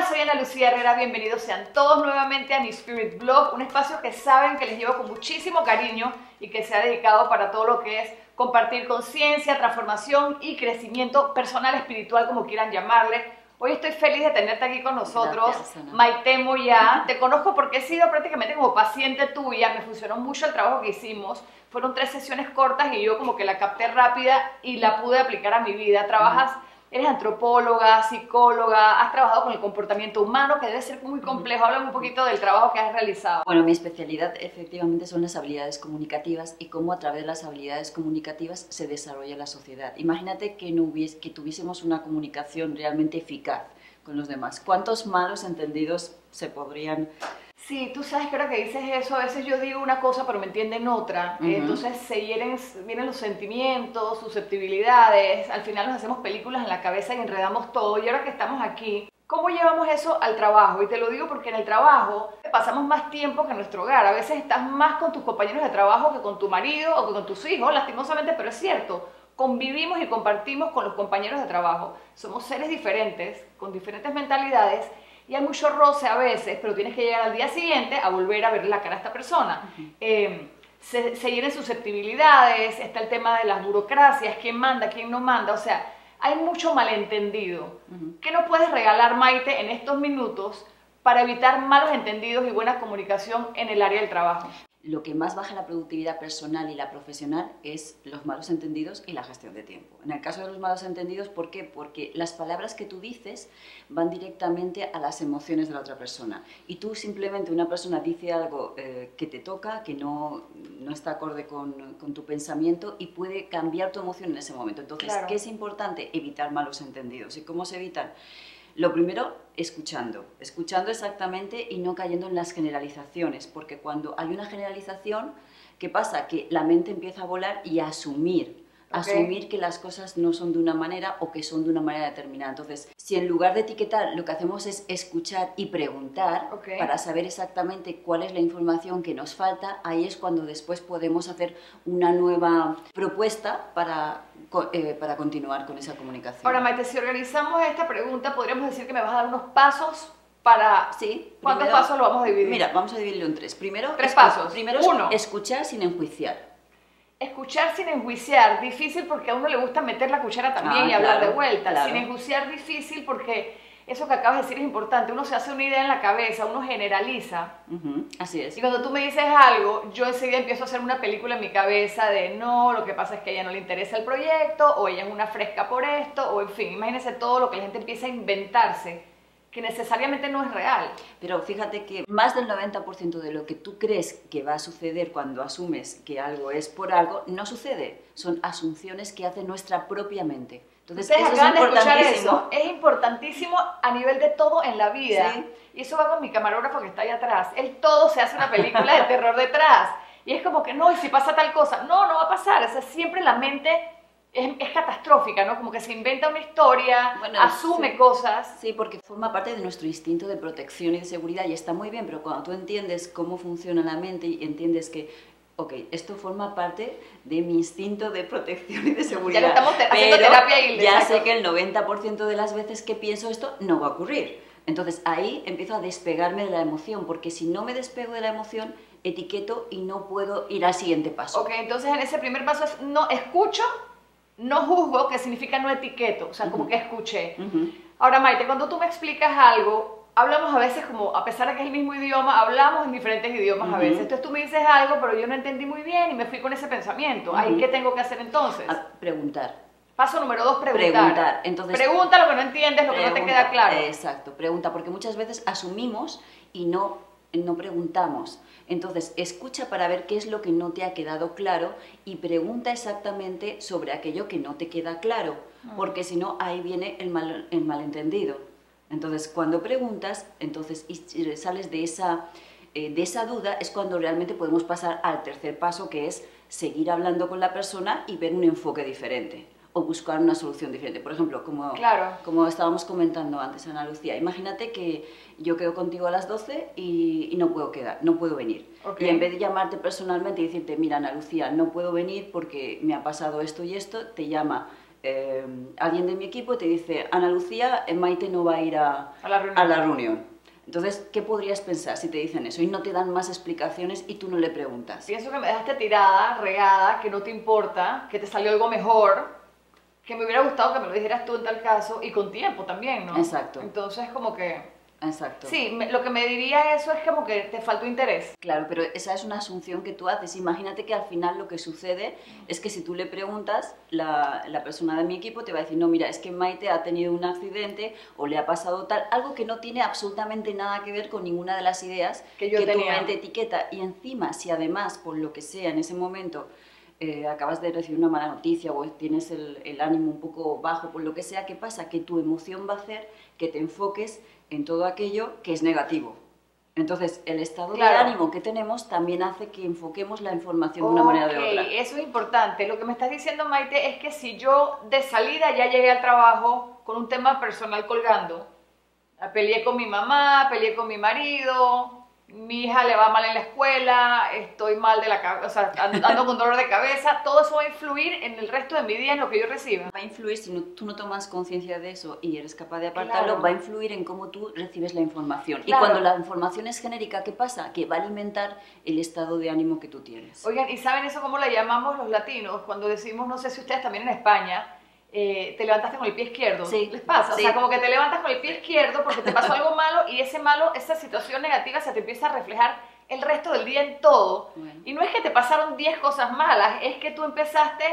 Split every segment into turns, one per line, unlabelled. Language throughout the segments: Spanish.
soy Ana Lucía Herrera, bienvenidos sean todos nuevamente a mi Spirit Blog, un espacio que saben que les llevo con muchísimo cariño y que se ha dedicado para todo lo que es compartir conciencia, transformación y crecimiento personal, espiritual, como quieran llamarle. Hoy estoy feliz de tenerte aquí con nosotros.
Gracias,
Maite Moya, te conozco porque he sido prácticamente como paciente tuya, me funcionó mucho el trabajo que hicimos. Fueron 3 sesiones cortas y yo como que la capté rápida y la pude aplicar a mi vida. Trabajas, eres antropóloga, psicóloga, has trabajado con el comportamiento humano, que debe ser muy complejo. Háblame un poquito del trabajo que has realizado.
Bueno, mi especialidad efectivamente son las habilidades comunicativas y cómo a través de las habilidades comunicativas se desarrolla la sociedad. Imagínate que tuviésemos una comunicación realmente eficaz con los demás. ¿Cuántos malos entendidos se podrían...?
Sí, tú sabes que ahora que dices eso, a veces yo digo una cosa pero me entienden otra, entonces vienen los sentimientos, susceptibilidades, al final nos hacemos películas en la cabeza y enredamos todo, y ahora que estamos aquí, ¿cómo llevamos eso al trabajo? Y te lo digo porque en el trabajo pasamos más tiempo que en nuestro hogar, a veces estás más con tus compañeros de trabajo que con tu marido o que con tus hijos, lastimosamente, pero es cierto. Convivimos y compartimos con los compañeros de trabajo, somos seres diferentes, con diferentes mentalidades, y hay mucho roce a veces, pero tienes que llegar al día siguiente a volver a ver la cara a esta persona. Se hieren susceptibilidades, está el tema de las burocracias, quién manda, quién no manda, o sea, hay mucho malentendido. ¿Qué nos puedes regalar, Maite, en estos minutos para evitar malos entendidos y buena comunicación en el área del trabajo?
Lo que más baja la productividad personal y la profesional es los malos entendidos y la gestión de tiempo. En el caso de los malos entendidos, ¿por qué? Porque las palabras que tú dices van directamente a las emociones de la otra persona. Y tú simplemente, una persona dice algo que te toca, que no está acorde con tu pensamiento y puede cambiar tu emoción en ese momento. Entonces,
claro.
¿qué es importante? Evitar malos entendidos. ¿Y cómo se evitan? Lo primero, escuchando exactamente y no cayendo en las generalizaciones, porque cuando hay una generalización, ¿qué pasa? Que la mente empieza a volar y a asumir que las cosas no son de una manera o que son de una manera determinada. Entonces, si en lugar de etiquetar lo que hacemos es escuchar y preguntar para saber exactamente cuál es la información que nos falta, ahí es cuando después podemos hacer una nueva propuesta para continuar con esa comunicación.
Ahora, Maite, si organizamos esta pregunta, podríamos decir que me vas a dar unos pasos para...
Sí.
¿Cuántos pasos lo vamos a dividir?
Mira, vamos a dividirlo en 3. Primero,
3 pasos.
Primero,
1.
Escuchar sin enjuiciar.
Escuchar sin enjuiciar, difícil porque a uno le gusta meter la cuchara también y hablar de vuelta.
Claro.
Sin enjuiciar, difícil porque eso que acabas de decir es importante. Uno se hace una idea en la cabeza, uno generaliza.
Así es.
Y cuando tú me dices algo, yo enseguida empiezo a hacer una película en mi cabeza de no, lo que pasa es que a ella no le interesa el proyecto, o ella es una fresca por esto, o en fin, imagínense todo lo que la gente empieza a inventarse, que necesariamente no es real.
Pero fíjate que más del 90% de lo que tú crees que va a suceder cuando asumes que algo es por algo, no sucede. Son asunciones que hace nuestra propia mente. Entonces,
ustedes
eso
acaban
es
de escuchar
importantísimo.
eso, es importantísimo a nivel de todo en la vida.
Sí.
Y eso va con mi camarógrafo que está ahí atrás. Él todo se hace una película de terror detrás. Y es como que no, y si pasa tal cosa, no va a pasar. O sea, siempre la mente es catastrófica, ¿no? Como que se inventa una historia, asume cosas.
Sí, porque forma parte de nuestro instinto de protección y de seguridad y está muy bien, pero cuando tú entiendes cómo funciona la mente y entiendes que esto forma parte de mi instinto de protección y de seguridad.
Ya le estamos haciendo terapia y
ya sé que el 90% de las veces que pienso esto no va a ocurrir. Entonces ahí empiezo a despegarme de la emoción, porque si no me despego de la emoción, etiqueto y no puedo ir al siguiente paso.
Ok, entonces en ese primer paso es no escucho, no juzgo, que significa no etiqueto, o sea, como que escuché. Ahora, Maite, cuando tú me explicas algo, hablamos a veces como, a pesar de que es el mismo idioma, hablamos en diferentes idiomas a veces. Entonces tú me dices algo, pero yo no entendí muy bien y me fui con ese pensamiento. ¿Ahí qué tengo que hacer entonces?
Preguntar.
Paso número 2, preguntar.
Entonces,
pregunta lo que no entiendes, lo que no te queda claro.
Exacto, pregunta, porque muchas veces asumimos y no preguntamos. Entonces, escucha para ver qué es lo que no te ha quedado claro y pregunta exactamente sobre aquello que no te queda claro, porque si no, ahí viene el malentendido. Entonces, cuando preguntas, y sales de esa duda, es cuando realmente podemos pasar al tercer paso, que es seguir hablando con la persona y ver un enfoque diferente o buscar una solución diferente. Por ejemplo, como estábamos comentando antes, Ana Lucía, imagínate que yo quedo contigo a las 12 y no puedo venir. Y en vez de llamarte personalmente y decirte, mira, Ana Lucía, no puedo venir porque me ha pasado esto y esto, te llama alguien de mi equipo te dice, Ana Lucía, Maite no va a ir a la reunión. Entonces, ¿qué podrías pensar si te dicen eso y no te dan más explicaciones y tú no le preguntas?
Pienso que me dejaste tirada, regada, que no te importa, que te salió algo mejor, que me hubiera gustado que me lo dijeras tú en tal caso y con tiempo también, ¿no?
Exacto.
Entonces, como que...
Exacto.
Sí, lo que me diría eso es como que te faltó interés.
Claro, pero esa es una asunción que tú haces. Imagínate que al final lo que sucede es que si tú le preguntas, la persona de mi equipo te va a decir, no, mira, es que Maite ha tenido un accidente o le ha pasado tal, algo que no tiene absolutamente nada que ver con ninguna de las ideas que tu mente etiqueta. Y encima, si además, por lo que sea, en ese momento acabas de recibir una mala noticia o tienes el ánimo un poco bajo, por lo que sea, ¿qué pasa? Que tu emoción va a hacer que te enfoques en todo aquello que es negativo. Entonces, el estado de ánimo que tenemos también hace que enfoquemos la información de una manera o de otra.
Eso es importante. Lo que me estás diciendo, Maite, es que si yo de salida ya llegué al trabajo con un tema personal colgando, peleé con mi mamá, peleé con mi marido, mi hija le va mal en la escuela, estoy mal de la cabeza, o sea, ando con dolor de cabeza, todo eso va a influir en el resto de mi día, en lo que yo reciba.
Va a influir, si tú no tomas conciencia de eso y eres capaz de apartarlo, va a influir en cómo tú recibes la información. Y cuando la información es genérica, ¿qué pasa? Que va a alimentar el estado de ánimo que tú tienes.
Oigan, ¿y saben eso cómo la llamamos los latinos? Cuando decimos, no sé si ustedes también en España, te levantaste con el pie izquierdo.
Sí.
¿Les pasa?
Sí.
O sea, como que te levantas con el pie izquierdo porque te pasó algo malo y esa situación negativa se te empieza a reflejar el resto del día en todo. Bueno. Y no es que te pasaron 10 cosas malas, es que tú empezaste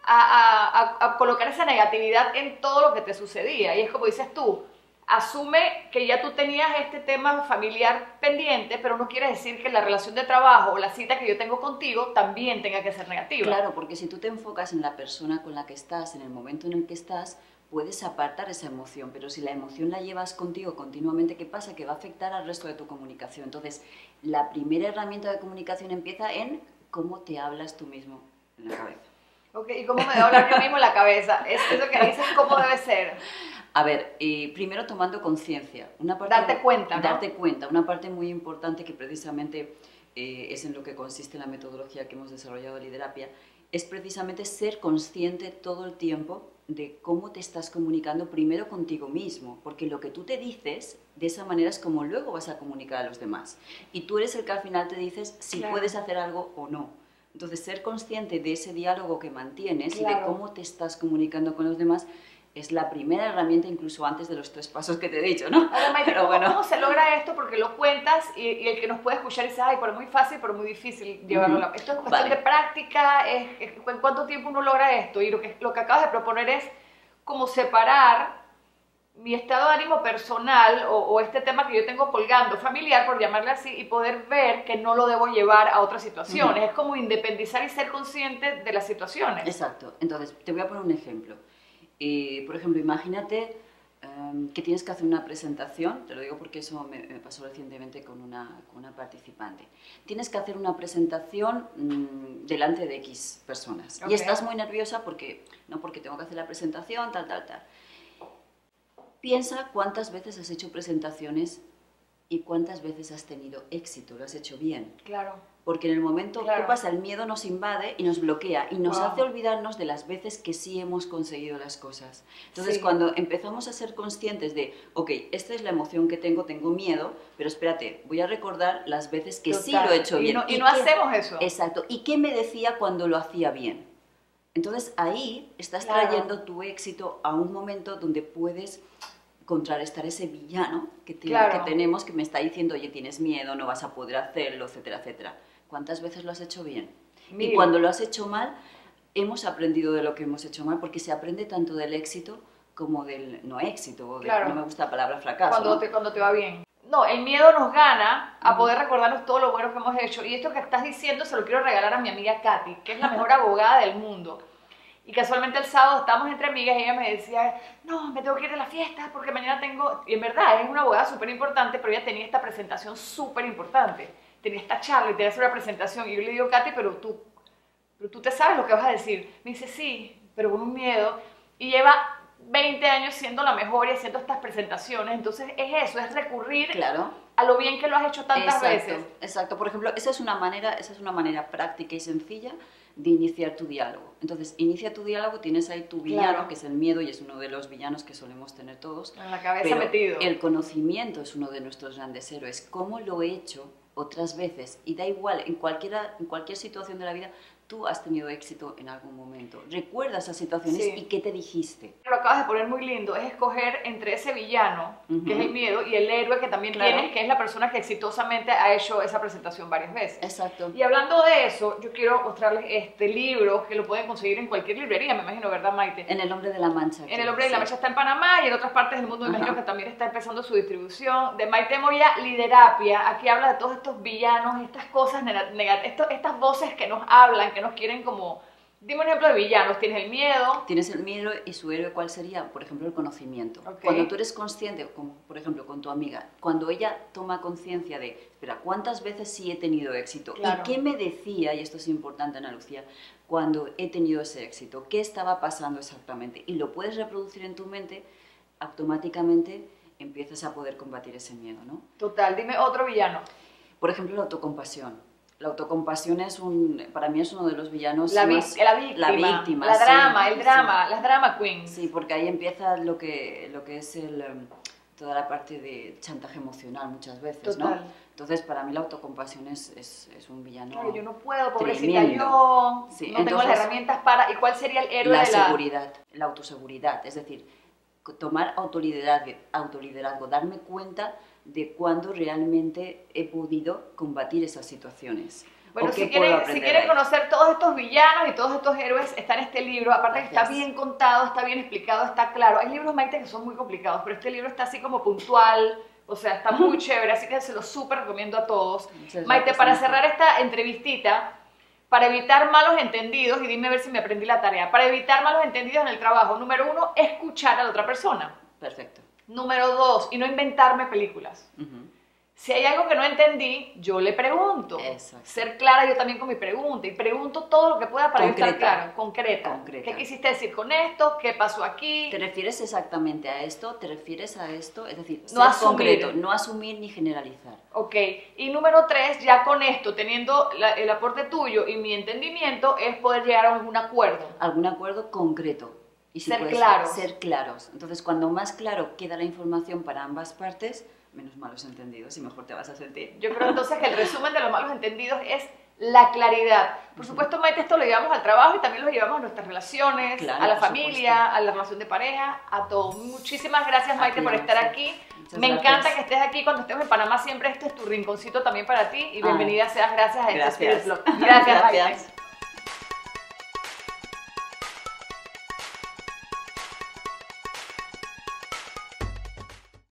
a colocar esa negatividad en todo lo que te sucedía. Y es como dices tú, asume que ya tú tenías este tema familiar pendiente, pero no quiere decir que la relación de trabajo o la cita que yo tengo contigo también tenga que ser negativa.
Claro, porque si tú te enfocas en la persona con la que estás, en el momento en el que estás, puedes apartar esa emoción, pero si la emoción la llevas contigo continuamente, ¿qué pasa? Que va a afectar al resto de tu comunicación. Entonces, la primera herramienta de comunicación empieza en cómo te hablas tú mismo en la cabeza.
Ok, ¿y cómo me debo hablar yo mismo en la cabeza? Es eso que dices, ¿cómo debe ser?
A ver, primero tomando conciencia.
Darte cuenta, ¿no?
Darte cuenta. Una parte muy importante que precisamente es en lo que consiste la metodología que hemos desarrollado en Liderapia, es precisamente ser consciente todo el tiempo de cómo te estás comunicando primero contigo mismo, porque lo que tú te dices, de esa manera es como luego vas a comunicar a los demás. Y tú eres el que al final te dices si puedes hacer algo o no. Entonces, ser consciente de ese diálogo que mantienes y de cómo te estás comunicando con los demás es la primera herramienta, incluso antes de los 3 pasos que te he dicho, ¿no?
Ahora, Maite, ¿cómo se logra esto? Porque lo cuentas y el que nos puede escuchar dice, ay, pero es muy fácil, pero muy difícil llevarlo a la... Esto es cuestión de práctica, ¿en cuánto tiempo uno logra esto? Y lo que acabas de proponer es como separar mi estado de ánimo personal o este tema que yo tengo colgando, familiar, por llamarle así, y poder ver que no lo debo llevar a otras situaciones. Es como independizar y ser consciente de las situaciones.
Exacto. Entonces, te voy a poner un ejemplo. Por ejemplo, imagínate que tienes que hacer una presentación, te lo digo porque eso me pasó recientemente con una participante. Tienes que hacer una presentación delante de X personas y estás muy nerviosa porque tengo que hacer la presentación, tal. Piensa cuántas veces has hecho presentaciones y cuántas veces has tenido éxito, lo has hecho bien.
Claro.
Porque en el momento que pasa, el miedo nos invade y nos bloquea y nos hace olvidarnos de las veces que sí hemos conseguido las cosas. Entonces, cuando empezamos a ser conscientes de, ok, esta es la emoción que tengo miedo, pero espérate, voy a recordar las veces que sí lo he hecho bien.
Y no hacemos eso.
Exacto. ¿Y qué me decía cuando lo hacía bien? Entonces, ahí estás trayendo tu éxito a un momento donde puedes contrarrestar ese villano que tenemos, que me está diciendo, oye, tienes miedo, no vas a poder hacerlo, etcétera, etcétera. ¿Cuántas veces lo has hecho bien? Y cuando lo has hecho mal, hemos aprendido de lo que hemos hecho mal, porque se aprende tanto del éxito como del no éxito, o no me gusta la palabra fracaso.
Cuando te va bien. No, el miedo nos gana a poder recordarnos todo lo bueno que hemos hecho. Y esto que estás diciendo se lo quiero regalar a mi amiga Katy, que es la mejor abogada del mundo. Y casualmente el sábado estábamos entre amigas y ella me decía, no, me tengo que ir de la fiesta porque mañana tengo... Y en verdad, es una abogada súper importante, pero ella tenía esta presentación súper importante. Tenía esta charla y tenía que hacer una presentación. Y yo le digo, Katy, pero tú te sabes lo que vas a decir. Me dice, sí, pero con un miedo. Y lleva 20 años siendo la mejor y haciendo estas presentaciones. Entonces es eso, es recurrir a lo bien que lo has hecho tantas veces.
Exacto. Por ejemplo, esa es una manera práctica y sencilla de iniciar tu diálogo. Entonces, inicia tu diálogo, tienes ahí tu villano,
Claro.
que es el miedo y es uno de los villanos que solemos tener todos.
En la cabeza
Pero
metido.
el conocimiento es uno de nuestros grandes héroes. ¿Cómo lo he hecho otras veces? Y da igual, en cualquier situación de la vida, tú has tenido éxito en algún momento. Recuerda esas situaciones
Sí.
y qué te dijiste.
Lo acabas de poner muy lindo, es escoger entre ese villano, que es el miedo, y el héroe que también
Claro.
tienes, que es la persona que exitosamente ha hecho esa presentación varias veces.
Exacto.
Y hablando de eso, yo quiero mostrarles este libro que lo pueden conseguir en cualquier librería, me imagino, ¿verdad, Maite?
En El Hombre de la Mancha.
En El Hombre de la Mancha está en Panamá y en otras partes del mundo me imagino que también está empezando su distribución. De Maite Moya, Liderapia. Aquí habla de todos estos villanos, estas cosas negativas, estas voces que nos hablan, que nos quieren como... Dime un ejemplo de villanos. Tienes el miedo.
Tienes el miedo y su héroe, ¿cuál sería? Por ejemplo, el conocimiento.
Ok.
Cuando tú eres consciente, como por ejemplo con tu amiga, cuando ella toma conciencia de, espera, ¿cuántas veces sí he tenido éxito?
Claro.
¿Y qué me decía, y esto es importante, Ana Lucía, cuando he tenido ese éxito? ¿Qué estaba pasando exactamente? Y lo puedes reproducir en tu mente, automáticamente empiezas a poder combatir ese miedo, ¿no?
Total, dime otro villano.
Por ejemplo, la autocompasión. La autocompasión para mí es uno de los villanos
La
más...
víctima.
La víctima,
La
sí,
drama, el
sí.
drama, las drama queens.
Sí, porque ahí empieza lo que es toda la parte de chantaje emocional muchas veces,
Total.
¿no? Entonces, para mí la autocompasión es un villano
Claro, yo no puedo, pobrecita
tremendo.
yo,
Sí,
no tengo
entonces,
las herramientas para... ¿Y cuál sería el héroe
la
de la...?
seguridad, la autoseguridad, es decir, tomar autoliderazgo, darme cuenta de cuándo realmente he podido combatir esas situaciones.
Bueno,
¿O qué
si
puedo
quieren,
aprender
si quieren
ahí?
conocer todos estos villanos y todos estos héroes, está en este libro. Aparte que está
Gracias.
bien contado, está bien explicado, está claro. Hay libros, Maite, que son muy complicados, pero este libro está así como puntual, o sea, está muy chévere, así que se lo súper recomiendo a todos.
Muchas
Maite,
gracias,
para
Ana.
cerrar esta entrevistita, para evitar malos entendidos, y dime a ver si me aprendí la tarea, para evitar malos entendidos en el trabajo, número 1, escuchar a la otra persona.
Perfecto.
Número 2, y no inventarme películas.
Ujú.
Si hay algo que no entendí, yo le pregunto.
Exacto.
Ser clara yo también con mi pregunta. Y pregunto todo lo que pueda para yo estar
Concreta.
claro. Concreta.
Concreta.
¿Qué quisiste decir con esto? ¿Qué pasó aquí?
¿Te refieres exactamente a esto? ¿Te refieres a esto? Es decir,
No
ser
asumir.
concreto, no asumir ni generalizar.
Ok. Y número 3, ya con esto, teniendo el aporte tuyo y mi entendimiento, es poder llegar a un acuerdo.
Algún acuerdo concreto. Y
Ser
puede
claros.
ser claros. Entonces, cuando más claro queda la información para ambas partes, menos malos entendidos y mejor te vas a sentir.
Yo creo entonces que el resumen de los malos entendidos es la claridad. Por supuesto, Maite, esto lo llevamos al trabajo y también lo llevamos a nuestras relaciones,
Claro,
a la
por
familia,
supuesto.
a la relación de pareja, a todo. Muchísimas gracias, Maite,
ti,
por estar
sí.
aquí.
Muchas
Me
gracias.
encanta que estés aquí. Cuando estemos en Panamá, siempre este es tu rinconcito también para ti. Y bienvenida seas, gracias a este
Gracias.
Spirit Blog. Gracias, Maite.
Gracias.